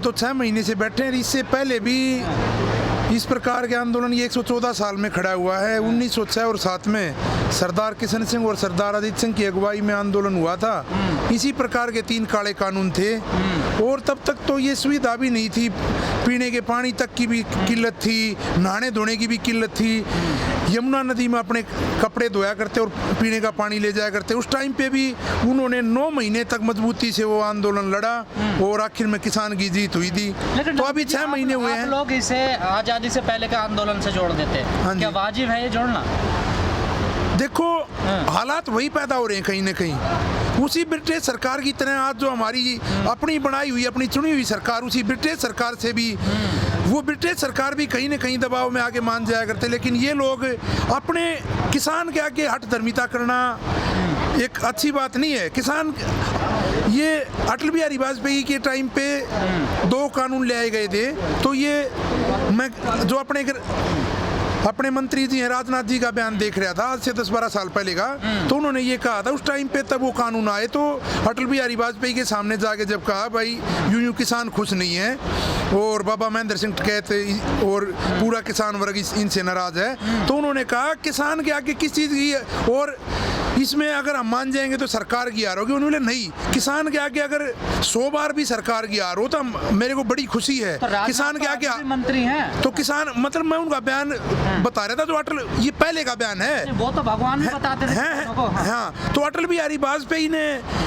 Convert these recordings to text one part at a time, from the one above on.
तो 6 महीने से बैठे हैं। इससे पहले भी इस प्रकार के आंदोलन ये 114 साल में खड़ा हुआ है। 1906 और 7 में सरदार किशन सिंह और सरदार अजीत सिंह की अगुवाई में आंदोलन हुआ था। इसी प्रकार के 3 काले कानून थे और तब तक तो ये सुविधा भी नहीं थी, पीने के पानी तक की भी किल्लत थी, नहाने धोने की भी किल्लत थी। यमुना नदी में अपने कपड़े धोया करते और पीने का पानी ले जाया करते। उस टाइम पे भी उन्होंने 9 महीने तक मजबूती से वो आंदोलन लड़ा और आखिर में किसान की जीत हुई थी। तो अभी 6 महीने हुए हैं। लोग इसे आज़ादी से पहले के आंदोलन से जोड़ देते हैं, क्या वाजिब है ये जोड़ना? देखो हालात वही पैदा हो रहे हैं कहीं ना कहीं। उसी ब्रिटिश सरकार की तरह आज जो हमारी अपनी बनाई हुई अपनी चुनी हुई सरकार, उसी ब्रिटिश सरकार से भी वो ब्रिटिश सरकार भी कहीं ना कहीं दबाव में आके मान जाया करते। लेकिन ये लोग अपने किसान के आगे हठधर्मिता करना एक अच्छी बात नहीं है। किसान ये अटल बिहारी वाजपेयी के टाइम पे 2 कानून ले आए गए थे। तो ये मैं जो अपने मंत्री जी हैं राजनाथ जी का बयान देख रहा था आज से 10-12 साल पहले का, तो उन्होंने ये कहा था उस टाइम पे तब वो कानून आए तो अटल बिहारी वाजपेयी के सामने जाके जब कहा भाई यूं किसान खुश नहीं है और बाबा महेंद्र सिंह टिकैत और पूरा किसान वर्ग इनसे नाराज है, तो उन्होंने कहा किसान के आगे किस चीज़ की और इसमें अगर हम मान जाएंगे तो सरकार की हार होगी। उन्होंने नहीं, किसान के आगे अगर 100 बार भी सरकार की हार हो तो मेरे को बड़ी खुशी है। तो किसान के आगे मंत्री हैं तो किसान मतलब मैं उनका बयान बता रहा था जो अटल ये पहले का बयान है, वो तो भगवान भी बताते थे। हाँ, तो अटल बिहारी वाजपेयी ने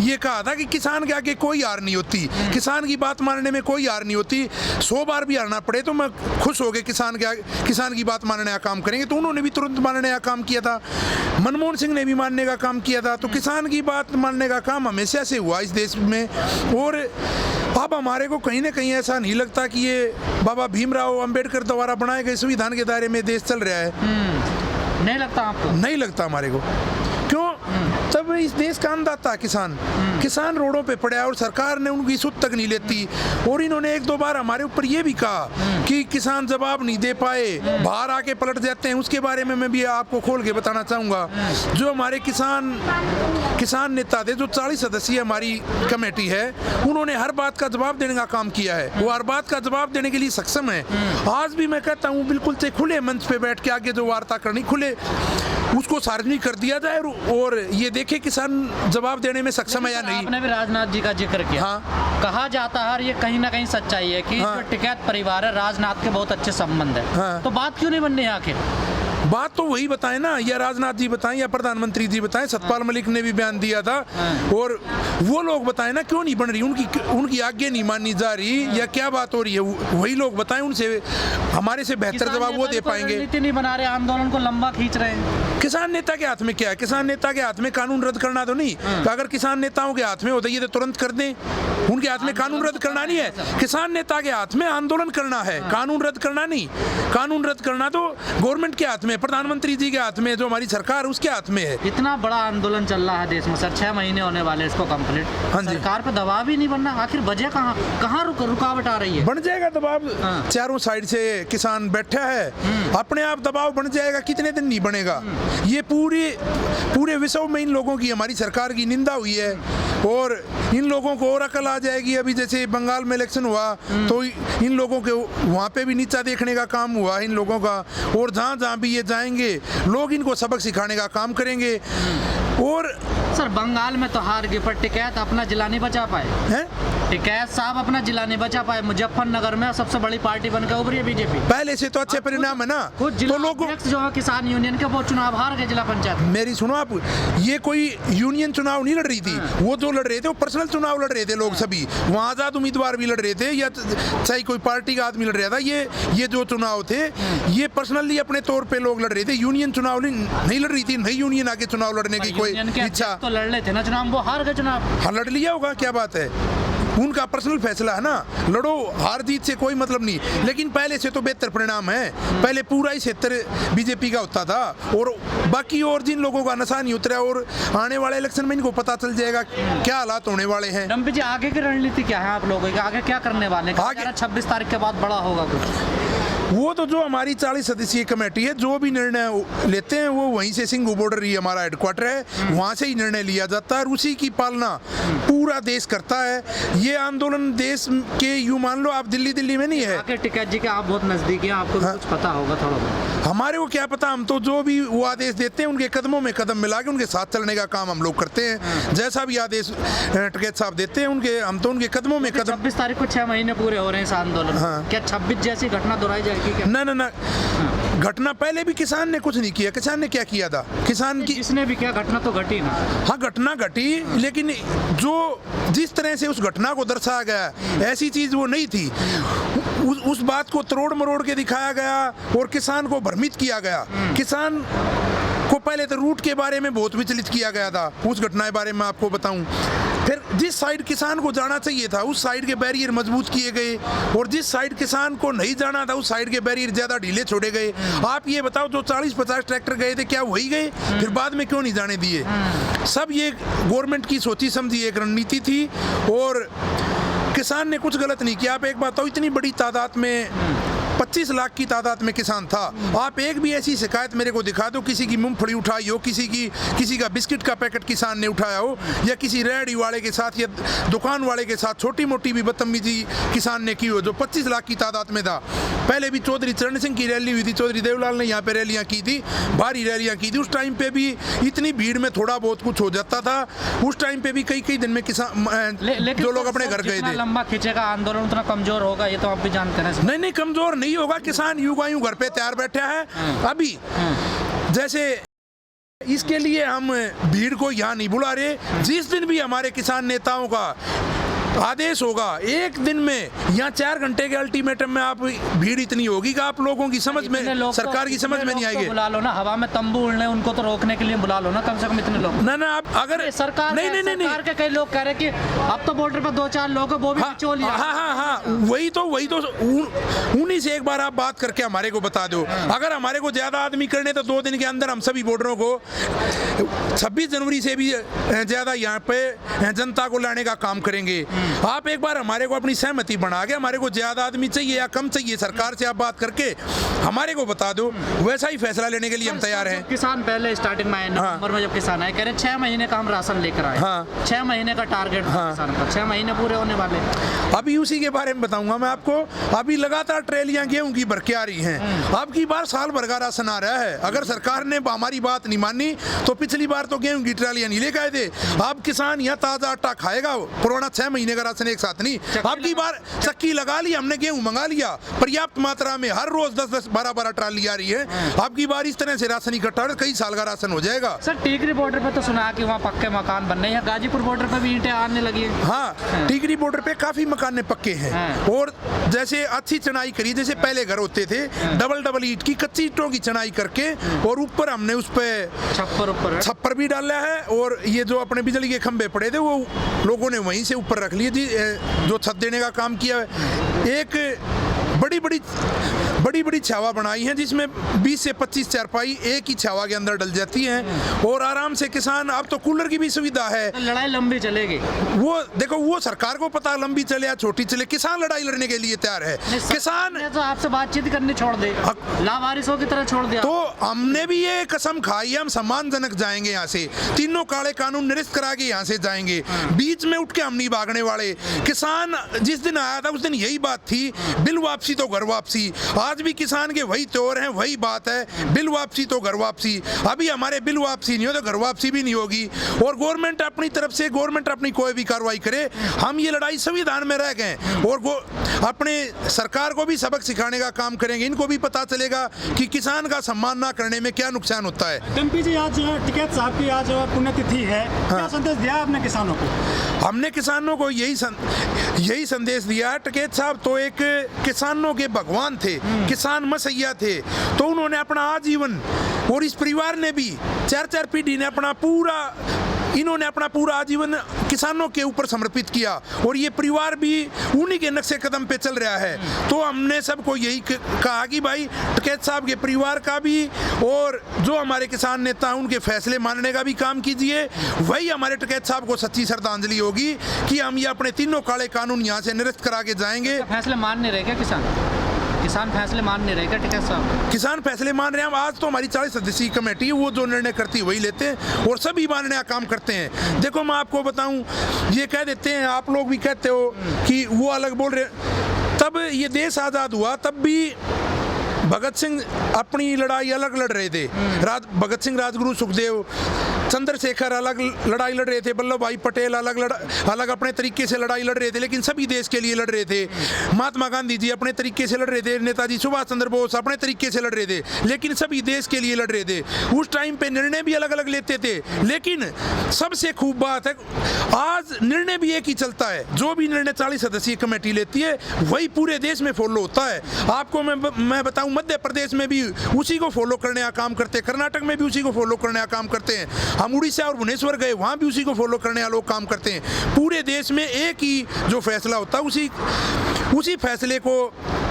ये कहा था कि किसान के आगे कोई हार नहीं होती, किसान की बात मानने में कोई हार नहीं होती। 100 बार भी हारना पड़े तो मैं खुश हो गए किसान की बात मानने का काम करेंगे। तो उन्होंने भी तुरंत मानने का काम किया था, मनमोहन सिंह ने भी मानने का काम किया था। तो किसान की बात मानने का काम हमेशा से हुआ इस देश में। और अब हमारे को कहीं ना कहीं ऐसा नहीं लगता कि ये बाबा भीमराव अंबेडकर द्वारा बनाए गए संविधान के दायरे में देश चल रहा है। नहीं लगता आपको? नहीं लगता हमारे को। क्यों? तब इस देश का अन्नदाता किसान रोडों पे पड़ा और सरकार ने उनकी सुध तक नहीं लेती। और इन्होंने 1-2 बार हमारे ऊपर ये भी कहा कि किसान जवाब नहीं दे पाए, बाहर आके पलट जाते हैं। उसके बारे में मैं भी आपको खोल के बताना चाहूँगा। जो हमारे किसान नेता थे, जो 40 सदस्यीय हमारी कमेटी है, उन्होंने हर बात का जवाब देने का काम किया है। वो हर बात का जवाब देने के लिए सक्षम है। आज भी मैं कहता हूँ बिल्कुल से खुले मंच पे बैठ के आगे जो वार्ता करनी खुले उसको सार्वजनिक कर दिया जाए और ये देखे किसान जवाब देने में सक्षम है या नहीं। आपने भी राजनाथ जी का जिक्र किया। हाँ। कहा जाता है ये कहीं ना कहीं सच्चाई है कि जो टिकैत परिवार है राजनाथ के बहुत अच्छे संबंध है। हाँ। तो बात क्यों नहीं बननी है आखिर? बात तो वही बताएं ना, या राजनाथ जी बताएं या प्रधानमंत्री जी बताएं। सतपाल मलिक ने भी बयान दिया था और वो लोग बताएं ना क्यों नहीं बन रही, उनकी आज्ञा नहीं मानी जा रही या क्या बात हो रही है, वही लोग बताएं। उनसे हमारे से बेहतर जवाब वो दे पाएंगे। रणनीति नहीं बना रहे, आंदोलन को लंबा खींच रहे हैं। किसान नेता के हाथ में क्या है? किसान नेता के हाथ में कानून रद्द करना तो नहीं। अगर किसान नेताओं के हाथ में होता ये तो तुरंत कर दें। उनके हाथ में कानून रद्द करना नहीं है, किसान नेता के हाथ में आंदोलन करना है, कानून रद्द करना नहीं। कानून रद्द करना तो गवर्नमेंट के हाथ में, प्रधानमंत्री जी के हाथ में, जो हमारी सरकार उसके हाथ में है। इतना बड़ा आंदोलन चल रहा है देश में सर, 6 महीने होने वाले इसको कंप्लीट। हाँ जी। सरकार पे दबाव ही नहीं बनना, आखिर वजह कहाँ रुकावट आ रही है? बन जाएगा दबाव। चारों साइड से किसान बैठा है, अपने आप दबाव बन जाएगा। कितने दिन नहीं बनेगा। ये पूरे विश्व में इन लोगों की हमारी सरकार की निंदा हुई है और इन लोगों को और अकल आ जाएगी। अभी जैसे बंगाल में इलेक्शन हुआ तो इन लोगों के वहाँ पे भी नीचा देखने का काम हुआ इन लोगों का, और जहाँ भी ये जाएंगे लोग इनको सबक सिखाने का काम करेंगे। और सर बंगाल में तो हार गए पर टिकैत अपना जिला नहीं बचा पाए हैं। टिकैत साहब अपना जिला नहीं बचा पाए। मुजफ्फरनगर में सबसे बड़ी पार्टी बनकर उभरी है बीजेपी। पहले से तो अच्छे परिणाम है ना। तो लोग जो है किसान यूनियन के वो चुनाव हार गए जिला पंचायत। मेरी सुनो आप, ये कोई यूनियन चुनाव नहीं लड़ रही थी। वो जो लड़ रहे थे वो पर्सनल चुनाव लड़ रहे थे लोग सभी। वहाँ आजाद उम्मीदवार भी लड़ रहे थे या चाहे कोई पार्टी का आदमी लड़ रहा था। ये जो चुनाव थे ये पर्सनली अपने तौर पे लोग लड़ रहे थे। यूनियन चुनाव नहीं लड़ रही थी। नई यूनियन आके चुनाव लड़ने की कोई इच्छा तो लड़ रहे थे ना चुनाव, वो हार गए चुनाव। हाँ लड़ लिया होगा, क्या बात है, उनका पर्सनल फैसला है ना। लड़ो, हार जीत से कोई मतलब नहीं। लेकिन पहले से तो बेहतर परिणाम है। पहले पूरा ही क्षेत्र बीजेपी का होता था और बाकी और जिन लोगों का नशा नहीं उतरा, और आने वाले इलेक्शन में इनको पता चल जाएगा क्या हालात होने वाले हैं। डम्पी जी आगे की रणनीति क्या है आप लोगों की? आगे क्या करने वाले हैं? 26 तारीख के बाद बड़ा होगा कुछ? वो तो जो हमारी 40 सदस्यीय कमेटी है, जो भी निर्णय लेते हैं वो वहीं से, सिंघू बॉर्डर ही हमारा हेडक्वार्टर है, वहाँ से ही निर्णय लिया जाता है और उसी की पालना पूरा देश करता है। ये आंदोलन देश के, यूँ मान लो आप दिल्ली में नहीं है। आके टिकैत जी के आप बहुत नजदीक हैं, आपको भी कुछ पता होगा थोड़ा बहुत। हमारे को क्या पता, हम तो जो भी वो आदेश देते हैं उनके कदमों में कदम मिला के उनके साथ चलने का काम हम लोग करते हैं। जैसा भी आदेश टिकैत साहब देते हैं हम तो उनके कदमों में कदम। 26 तारीख को 6 महीने पूरे हो रहे हैं इस आंदोलन। क्या 26 जैसी घटना दोहराई जाएगी क्या? ना घटना पहले भी किसान ने कुछ नहीं किया। किसान ने क्या किया था? किसान की जिसने भी किया घटना तो घटी ना। हाँ, घटना घटी, लेकिन जो जिस तरह से उस घटना को दर्शाया गया ऐसी चीज वो नहीं थी। उस बात को तरोड़ मरोड़ के दिखाया गया और किसान को भ्रमित किया गया। किसान को पहले तो रूट के बारे में बहुत विचलित किया गया था। उस घटना के बारे में आपको बताऊं, फिर जिस साइड किसान को जाना चाहिए था उस साइड के बैरियर मजबूत किए गए और जिस साइड किसान को नहीं जाना था उस साइड के बैरियर ज्यादा ढीले छोड़े गए। आप ये बताओ, जो 40-50 ट्रैक्टर गए थे क्या वही गए? फिर बाद में क्यों नहीं जाने दिए? सब ये गवर्नमेंट की सोची समझी एक रणनीति थी और किसान ने कुछ गलत नहीं किया। आप एक बात तो, इतनी बड़ी तादाद में 25 लाख की तादाद में किसान था। आप एक भी ऐसी शिकायत मेरे को दिखा दो, किसी की मूंगफली उठाई हो, किसी का बिस्किट का पैकेट किसान ने उठाया हो, या किसी रेहड़ी वाले के साथ या दुकान वाले के साथ छोटी मोटी भी बदतमीजी किसान ने की हो, जो 25 लाख की तादाद में था। पहले भी चौधरी चरण सिंह की रैली हुई थी, चौधरी देवलाल ने यहाँ पे रैलियाँ की थी, भारी रैलियाँ की थी। उस टाइम पे भी इतनी भीड़ में थोड़ा बहुत कुछ हो जाता था। उस टाइम पे भी कई दिन में किसान जो लोग अपने घर गए थे। लंबा खींचेगा आंदोलन उतना कमजोर होगा, ये तो आप भी जानते हैं। नहीं, कमजोर नहीं होगा। किसान यूं घर पे तैयार बैठा है अभी। जैसे इसके लिए हम भीड़ को यहाँ नहीं बुला रहे। जिस दिन भी हमारे किसान नेताओं का आदेश होगा, एक दिन में यहाँ 4 घंटे के अल्टीमेटम में आप भीड़ इतनी होगी कि आप लोगों की समझ में, सरकार की समझ में नहीं आएगी। बुला लो ना, हवा में तंबू उड़ने उनको तो रोकने के लिए बुला लो ना, कम से कम इतने लोग। ना आप अगर सरकार सरकार के कई लोग कह रहे कि अब तो बॉर्डर पर 2-4 लोग वो भी चोल। हाँ, वही तो उन्हीं से एक बार आप बात करके हमारे को बता दो। अगर हमारे को ज्यादा आदमी करने तो 2 दिन के अंदर हम सभी बॉर्डरों को 26 जनवरी से भी ज्यादा यहाँ पे जनता को लाने का काम करेंगे। आप एक बार हमारे को अपनी सहमति बना के, हमारे को ज्यादा आदमी चाहिए या कम चाहिए, सरकार से आप बात करके हमारे को बता दो, वैसा ही फैसला लेने के लिए हम तैयार हैं। किसान पहले स्टार्टिंग में नवंबर में जब किसान आए, कह रहे 6 महीने का हम राशन लेकर आए। 6 महीने का टारगेट किसान का, 6 महीने पूरे होने वाले। अभी उसी के बारे में बताऊंगा मैं आपको। अभी लगातार ट्रेलियां गेहूं की भर के आ रही हैं। अब की बार साल भर का राशन आ रहा है। अगर सरकार ने हमारी बात नहीं मानी तो पिछली बार तो गेहूं की ट्रेलियां नहीं लेकर आए थे। अब किसान यहाँ ताजा आटा खाएगा, पुराना 6 महीने का राशन एक साथ नहीं। अब की बार चक्की लगा ली हमने, गेहूं मंगा लिया पर्याप्त मात्रा में, हर रोज 10-10, 12-12 ट्राली आ रही है। अब की बार इस तरह से राशन इकट्ठा हो, कई साल का राशन हो जाएगा। सर, टीकरी बॉर्डर पे तो सुना कि वहाँ पक्के मकान बन रहे हैं, गाजीपुर बॉर्डर पे भी ईंटें आने लगी है। हाँ, टीकरी बॉर्डर पे काफी मकान पक्के हैं और जैसे अच्छी चढ़ाई करी, जैसे पहले घर होते थे डबल ईंट की, कच्ची ईंटों की चढ़ाई करके, और ऊपर हमने उस पे छप्पर भी डाला है। और ये जो अपने बिजली के खंभे पड़े थे वो लोगों ने वहीं से ऊपर रख लिए, जो छत देने का काम किया। एक बड़ी बड़ी छावा बनाई है जिसमें 20 से 25 चारपाई एक ही छावा के अंदर डल जाती हैं और आराम से किसान, अब तो कूलर की भी सुविधा है। लड़ाई लंबी चलेगी, वो देखो, वो सरकार को पता, लंबी चले या छोटी चले, किसान लड़ाई लड़ने के लिए तैयार है। किसान तो आपसे बातचीत करनी छोड़ दे, लावारिसों की तरह छोड़ दिया। तो हमने भी ये कसम खाई, हम सम्मानजनक जाएंगे यहाँ से, तीनों काले कानून निरस्त करा के यहाँ से जाएंगे, बीच में उठ के हम नहीं भागने वाले। किसान जिस दिन आया था उस दिन यही बात थी, बिल वापसी तो घर वापसी। आज भी किसान के वही तौर हैं, वही बात है, बिल वापसी तो घर वापसी। अभी हमारे बिल वापसी नहीं हो तो घर वापसी भी नहीं होगी। और गवर्नमेंट अपनी तरफ से, गवर्नमेंट अपनी कोई भी कार्रवाई करे, हम ये लड़ाई संविधान में रह गए और अपने सरकार को भी सबक सिखाने का काम करेंगे। इनको भी पता चलेगा कि किसान का सम्मान ना करने में क्या नुकसान होता है। एमपी जी, आज टिकैत साहब की आज पुण्यतिथि है, क्या संदेश दिया आपने किसानों को? हमने किसानों को यही संदेश दिया। टिकैत साहब तो एक किसानों के भगवान थे, किसान मसैया थे। तो उन्होंने अपना आजीवन, और इस परिवार ने भी 4-4 पीढ़ी ने इन्होंने अपना पूरा आजीवन किसानों के ऊपर समर्पित किया और ये परिवार भी उन्हीं के नक्शे कदम पे चल रहा है। तो हमने सबको यही कहा कि भाई टिकैत साहब के परिवार का भी और जो हमारे किसान नेता हैं उनके फैसले मानने का भी काम कीजिए। वही हमारे टिकैत साहब को सच्ची श्रद्धांजलि होगी कि हम ये अपने तीनों काले कानून यहाँ से निरस्त करा के जाएंगे। फैसले मान नहीं रहे क्या किसान? किसान फैसले मान नहीं रहे क्या टिकैत साहब? किसान फैसले मान रहे हैं। आज तो हमारी 40 सदस्यीय कमेटी है, वो जो निर्णय करती है वही लेते हैं और सभी मानने का काम करते हैं। देखो मैं आपको बताऊं, ये कह देते हैं, आप लोग भी कहते हो कि वो अलग बोल रहे, तब ये देश आज़ाद हुआ तब भी भगत सिंह अपनी लड़ाई अलग लड़ रहे थे। भगत सिंह, राजगुरु, सुखदेव, चंद्रशेखर अलग लड़ाई लड़ रहे थे, वल्लभ भाई पटेल अलग अपने तरीके से लड़ाई लड़ रहे थे, लेकिन सभी देश के लिए लड़ रहे थे। महात्मा गांधी जी अपने तरीके से लड़ रहे थे, नेताजी सुभाष चंद्र बोस अपने तरीके से लड़ रहे थे, लेकिन सभी देश के लिए लड़ रहे थे। उस टाइम पे निर्णय भी अलग अलग लेते थे, लेकिन सबसे खूब बात है आज निर्णय भी एक ही चलता है। जो भी निर्णय 40 सदस्यीय कमेटी लेती है वही पूरे देश में फॉलो होता है। आपको मैं बताऊं, मध्य प्रदेश में भी उसी को फॉलो करने का काम करते हैं, कर्नाटक में भी उसी को फॉलो करने का काम करते हैं, हम उड़ीसा और भुवनेश्वर गए वहाँ भी उसी को फॉलो करने वाले लोग काम करते हैं। पूरे देश में एक ही जो फैसला होता है उसी फैसले को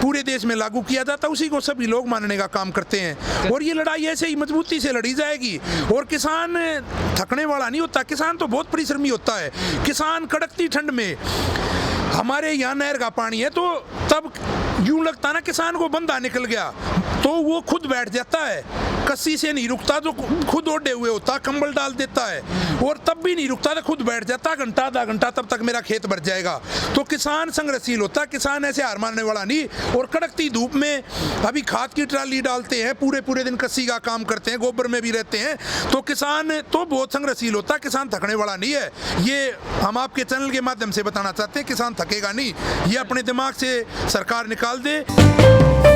पूरे देश में लागू किया जाता है, उसी को सभी लोग मानने का काम करते हैं। और ये लड़ाई ऐसे ही मजबूती से लड़ी जाएगी। और किसान थकने वाला नहीं होता, किसान तो बहुत परिश्रमी होता है। किसान कड़कती ठंड में, हमारे यहाँ नहर का पानी है तो तब यूं लगता ना किसान को बंदा निकल गया तो वो खुद बैठ जाता है, कस्सी से नहीं रुकता, जो खुद ओढ़े हुए होता कंबल डाल देता है और तब भी नहीं रुकता तो खुद बैठ जाता, घंटा आधा घंटा तब तक मेरा खेत भर जाएगा। तो किसान संघर्षशील होता, किसान ऐसे हार मानने वाला नहीं। और कड़कती धूप में अभी खाद की ट्राली डालते हैं, पूरे दिन कस्सी का काम करते हैं, गोबर में भी रहते हैं, तो किसान तो बहुत संघर्षशील होता, किसान थकने वाला नहीं है। ये हम आपके चैनल के माध्यम से बताना चाहते हैं, किसान थकेगा नहीं, ये अपने दिमाग से सरकार निकाल दे।